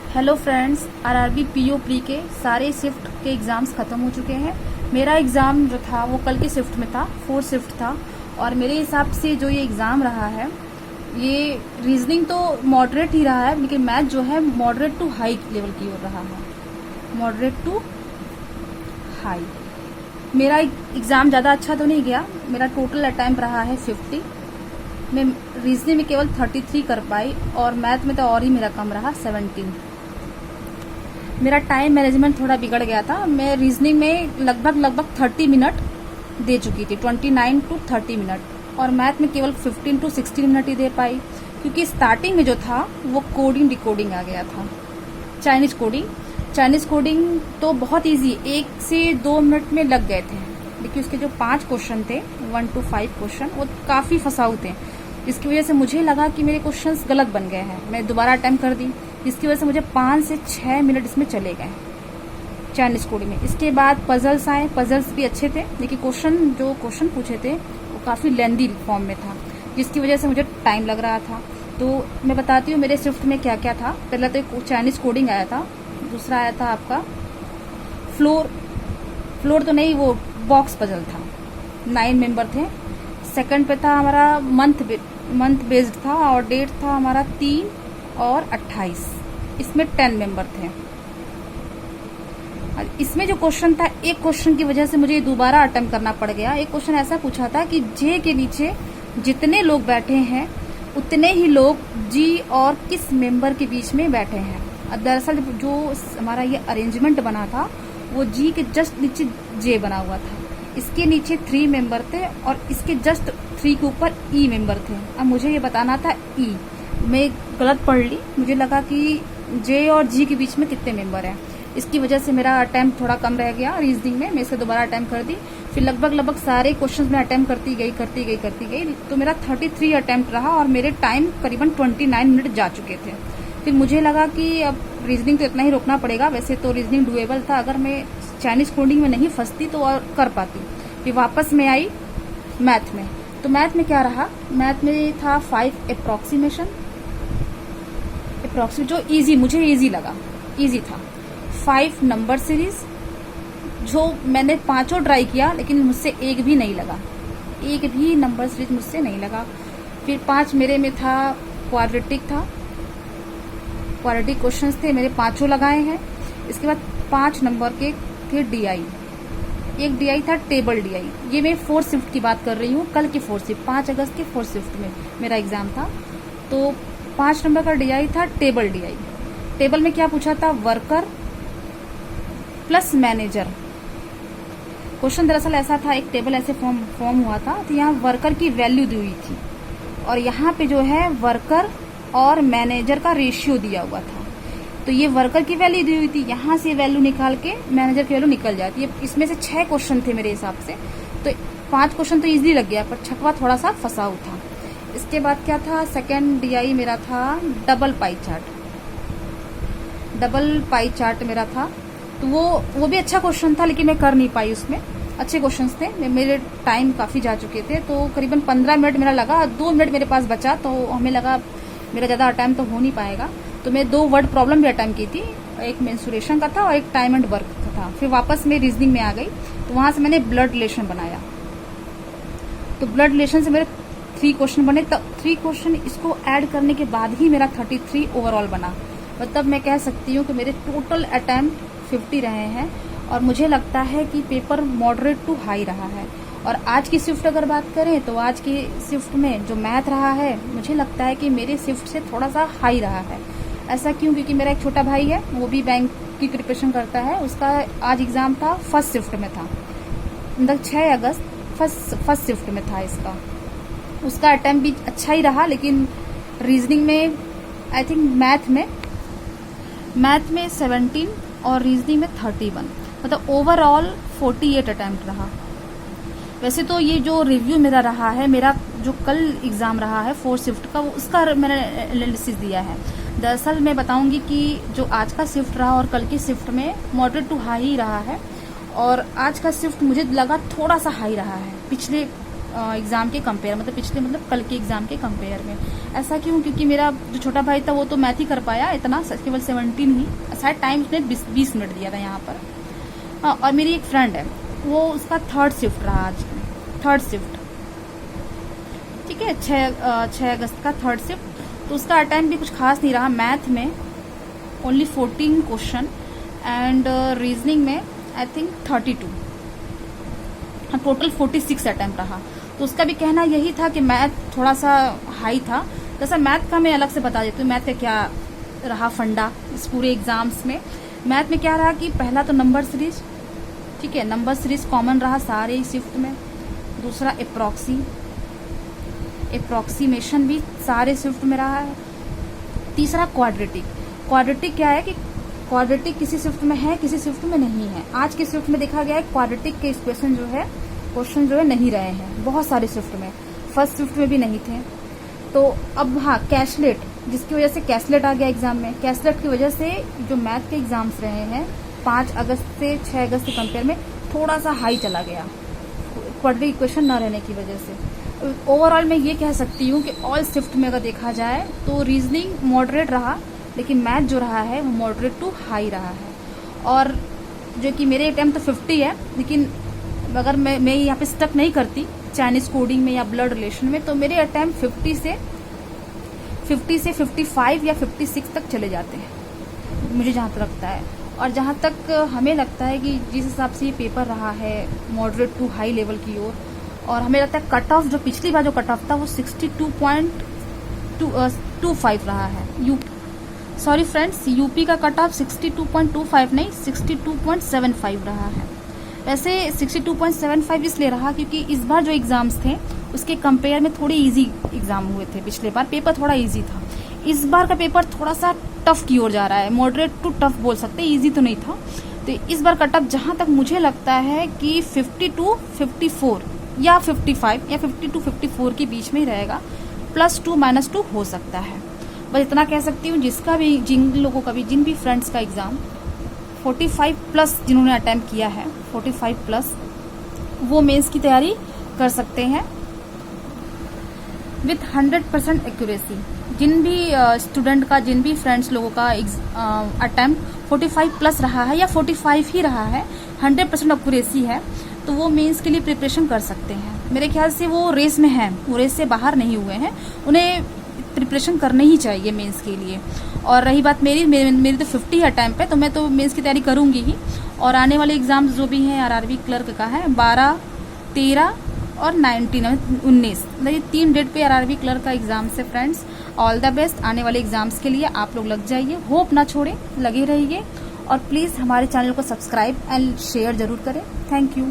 Hello friends, RRB PO pre के सारे shift के एग्ज़ाम्स ख़त्म हो चुके हैं। मेरा एग्ज़ाम जो था वो कल के शिफ्ट में था, 4 शिफ्ट था। और मेरे हिसाब से जो ये एग्ज़ाम रहा है, ये रीजनिंग तो मॉडरेट ही रहा है, लेकिन मैथ जो है मॉडरेट टू हाई लेवल की ओर रहा है, मॉडरेट टू हाई। मेरा एग्ज़ाम ज़्यादा अच्छा तो नहीं गया। मेरा टोटल अटैम्प्ट रहा है 50। मैं रीजनिंग में केवल 33 कर पाई और मैथ में तो और ही मेरा कम रहा, 17। मेरा टाइम मैनेजमेंट थोड़ा बिगड़ गया था। मैं रीजनिंग में लगभग 30 मिनट दे चुकी थी, 29 to 30 मिनट, और मैथ में केवल 15 to 16 मिनट ही दे पाई, क्योंकि स्टार्टिंग में जो था वो कोडिंग डिकोडिंग आ गया था। चाइनीज कोडिंग तो बहुत इजी, 1 से 2 मिनट में लग गए थे, लेकिन उसके जो 5 क्वेश्चन थे, 1 to 5 क्वेश्चन, वो काफ़ी फंसाऊ थे। इसकी वजह से मुझे लगा कि मेरे क्वेश्चंस गलत बन गए हैं। मैं दोबारा अटेम्प्ट कर दी, जिसकी वजह से मुझे 5 से 6 मिनट इसमें चले गए चाइनीज कोडिंग में। इसके बाद पजल्स आए, पजल्स भी अच्छे थे, लेकिन जो क्वेश्चन पूछे थे वो काफ़ी लेंदी फॉर्म में था, जिसकी वजह से मुझे टाइम लग रहा था। तो मैं बताती हूँ मेरे शिफ्ट में क्या क्या था। पहला तो एक चाइनीज कोडिंग आया था, दूसरा आया था आपका फ्लोर तो नहीं, वो बॉक्स पजल था, 9 मेंबर थे। सेकंड पे था हमारा मंथ बेस्ड था, और डेट था हमारा 3 और 28। इसमें 10 मेंबर थे। इसमें जो क्वेश्चन था, एक क्वेश्चन की वजह से मुझे दोबारा अटेम्प्ट करना पड़ गया। एक क्वेश्चन ऐसा पूछा था कि जे के नीचे जितने लोग बैठे हैं उतने ही लोग जी और किस मेंबर के बीच में बैठे हैं। दरअसल जो हमारा ये अरेंजमेंट बना था, वो जी के जस्ट नीचे जे बना हुआ था, इसके नीचे 3 मेंबर थे, और इसके जस्ट 3 के ऊपर ई मेंबर थे। अब मुझे ये बताना था ई। मैं गलत पढ़ ली, मुझे लगा कि जे और जी के बीच में कितने मेंबर हैं। इसकी वजह से मेरा अटेम्प्ट थोड़ा कम रह गया रीजनिंग में। मैं इसे दोबारा अटेम्प्ट कर दी। फिर लगभग सारे क्वेश्चंस में अटेम्प्ट करती गई, तो मेरा 33 अटेम्प्ट रहा, और मेरे टाइम करीबन 29 मिनट जा चुके थे। फिर मुझे लगा कि अब रीजनिंग तो इतना ही रोकना पड़ेगा। वैसे तो रीजनिंग डुएबल था, अगर मैं चाइनीज कोडिंग में नहीं फंसती तो और कर पाती। फिर वापस में आई मैथ में। तो मैथ में क्या रहा, मैथ में था 5 अप्रोक्सीमेशन जो मुझे इजी लगा, इजी था। 5 नंबर सीरीज, जो मैंने 5 ट्राई किया, लेकिन मुझसे एक भी नहीं लगा, एक भी नंबर सीरीज मुझसे नहीं लगा। फिर 5 मेरे में था क्वाड्रेटिक क्वेश्चंस थे, मेरे 5 लगाए हैं। इसके बाद 5 नंबर के थे डीआई, एक डीआई था टेबल डीआई। ये मैं 4 शिफ्ट की बात कर रही हूँ, कल की 4 शिफ्ट, 5 अगस्त के 4 शिफ्ट में मेरा एग्जाम था। तो 5 नंबर का डीआई था टेबल डीआई। टेबल में क्या पूछा था, वर्कर प्लस मैनेजर। क्वेश्चन दरअसल ऐसा था, एक टेबल ऐसे फॉर्म हुआ था, तो यहाँ वर्कर की वैल्यू दी हुई थी, और यहाँ पे जो है वर्कर और मैनेजर का रेशियो दिया हुआ था। तो ये वर्कर की वैल्यू दी हुई थी, यहाँ से वैल्यू निकाल के मैनेजर की वैल्यू निकल जाती है। इसमें से 6 क्वेश्चन थे मेरे हिसाब से, तो 5 क्वेश्चन तो इजीली लग गया, पर 6वां थोड़ा सा फंसाऊ था। इसके बाद क्या था, सेकेंड डीआई मेरा था डबल पाई चार्ट मेरा था। तो वो भी अच्छा क्वेश्चन था, लेकिन मैं कर नहीं पाई। उसमें अच्छे क्वेश्चंस थे, मेरे टाइम काफ़ी जा चुके थे, तो करीबन 15 मिनट मेरा लगा। 2 मिनट मेरे पास बचा, तो हमें लगा मेरा ज़्यादा अटैम्प्ट तो हो नहीं पाएगा। तो मैं 2 वर्ड प्रॉब्लम भी अटैम्प्ट की थी, एक मेंसुरेशन का था और एक टाइम एंड वर्क का था। फिर वापस मैं रीजनिंग में आ गई, तो वहाँ से मैंने ब्लड रिलेशन बनाया। तो ब्लड रिलेशन से मेरे 3 क्वेश्चन बने, तब 3 क्वेश्चन इसको ऐड करने के बाद ही मेरा 33 ओवरऑल बना। मतलब मैं कह सकती हूँ कि मेरे टोटल अटैम्प्ट 50 रहे हैं, और मुझे लगता है कि पेपर मॉडरेट टू हाई रहा है। और आज की शिफ्ट अगर बात करें, तो आज की शिफ्ट में जो मैथ रहा है, मुझे लगता है कि मेरे शिफ्ट से थोड़ा सा हाई रहा है। ऐसा क्यों, क्योंकि मेरा एक छोटा भाई है, वो भी बैंक की प्रिपरेशन करता है। उसका आज एग्जाम था, फर्स्ट शिफ्ट में था, मतलब 6 अगस्त फर्स्ट शिफ्ट में था इसका। उसका अटेम्प्ट भी अच्छा ही रहा, लेकिन रीजनिंग में आई थिंक मैथ में 17 और रीजनिंग में 31, मतलब ओवरऑल 48 अटेम्प्ट रहा। वैसे तो ये जो रिव्यू मेरा रहा है, मेरा जो कल एग्जाम रहा है 4 शिफ्ट का, उसका मैंने एनालिसिस दिया है। दरअसल मैं बताऊंगी कि जो आज का शिफ्ट रहा और कल की शिफ्ट में मॉडरेट टू हाई ही रहा है, और आज का शिफ्ट मुझे लगा थोड़ा सा हाई रहा है। पिछले एग्ज़ाम के कंपेयर, मतलब पिछले मतलब कल के एग्ज़ाम के कंपेयर में। ऐसा क्यों? क्योंकि मेरा जो छोटा भाई था वो तो मैथ ही कर पाया इतना, केवल 17 ही, शायद टाइम उसने 20 मिनट दिया था यहाँ पर। और मेरी एक फ्रेंड है, वो उसका 3rd शिफ्ट रहा आज, 3rd शिफ्ट, ठीक है, 6 अगस्त का 3rd शिफ्ट। तो उसका अटेम्प्ट भी कुछ खास नहीं रहा। मैथ में ओनली 14 क्वेश्चन एंड रीजनिंग में आई थिंक 32, टोटल 46 अटेम्प्ट रहा। तो उसका भी कहना यही था कि मैथ थोड़ा सा हाई था। जैसा मैथ का मैं अलग से बता देती हूँ, मैथ का क्या रहा फंडा इस पूरे एग्जाम्स में। मैथ में क्या रहा कि पहला तो नंबर सीरीज, ठीक है, नंबर सीरीज कॉमन रहा सारे शिफ्ट में। दूसरा एप्रोक्सीमेशन भी सारे शिफ्ट में रहा है। तीसरा क्वाड्रेटिक क्या है कि क्वाड्रेटिक किसी शिफ्ट में है, किसी शिफ्ट में नहीं है। आज के शिफ्ट में देखा गया है क्वाड्रेटिक के क्वेश्चन जो है नहीं रहे हैं बहुत सारे शिफ्ट में, फर्स्ट शिफ्ट में भी नहीं थे। तो अब हाँ, कैशलेट, जिसकी वजह से कैशलेट आ गया एग्जाम में। कैशलेट की वजह से जो मैथ के एग्जाम्स रहे हैं 5 अगस्त से 6 अगस्त के कंपेयर में थोड़ा सा हाई चला गया, क्वाड्रेटिक इक्वेशन न रहने की वजह से। ओवरऑल मैं ये कह सकती हूँ कि ऑल शिफ्ट में अगर देखा जाए तो रीजनिंग मॉडरेट रहा, लेकिन मैथ जो रहा है वो मॉडरेट टू हाई रहा है। और जो कि मेरे अटेम्प्ट तो 50 है, लेकिन अगर मैं यहाँ पे स्टक नहीं करती चाइनीज कोडिंग में या ब्लड रिलेशन में, तो मेरे अटेम्प्ट 50 से 55 या 56 तक चले जाते हैं, मुझे जहाँ तक लगता है। और जहाँ तक हमें लगता है कि जिस हिसाब से ये पेपर रहा है मॉडरेट टू हाई लेवल की ओर, और हमें लगता है कट ऑफ जो पिछली बार जो कट ऑफ था वो 62.25 रहा है। सॉरी फ्रेंड्स, यूपी का कट ऑफ 62.25 नहीं 62.75 रहा है। वैसे 62.75 इसलिए रहा क्योंकि इस बार जो एग्जाम्स थे उसके कंपेयर में थोड़े इजी एग्जाम हुए थे। पिछले बार पेपर थोड़ा इजी था, इस बार का पेपर थोड़ा सा टफ की ओर जा रहा है, मॉडरेट टू टफ बोल सकते हैं, इजी तो नहीं था। तो इस बार कट ऑफ जहां तक मुझे लगता है कि 52-54 या 55 या 52-54 के बीच में ही रहेगा, +2 -2 हो सकता है। बस इतना कह सकती हूँ, जिन लोगों का भी, जिन भी फ्रेंड्स का एग्जाम 45+ जिन्होंने अटेम्प्ट किया है 45+, वो मेंस की तैयारी कर सकते हैं विथ 100% एक्यूरेसी। जिन भी स्टूडेंट का, जिन भी फ्रेंड्स लोगों का अटेम्प्ट 45+ रहा है या 45 ही रहा है, 100% एक्यूरेसी है, तो वो मेंस के लिए प्रिपरेशन कर सकते हैं। मेरे ख्याल से वो रेस में हैं, वो रेस से बाहर नहीं हुए हैं, उन्हें प्रिपरेशन करनी ही चाहिए मेंस के लिए। और रही बात मेरी तो 50 अटेम्प्ट है, तो मैं तो मेंस की तैयारी करूंगी ही। और आने वाले एग्जाम्स जो भी हैं आरआरबी क्लर्क का है 12, 13 और 19, मतलब ये 3 डेट पे आरआरबी क्लर्क का एग्जाम से। फ्रेंड्स, ऑल द बेस्ट आने वाले एग्जाम्स के लिए। आप लोग लग जाइए, होप ना छोड़ें, लगे रहिए, और प्लीज़ हमारे चैनल को सब्सक्राइब एंड शेयर जरूर करें। Thank you.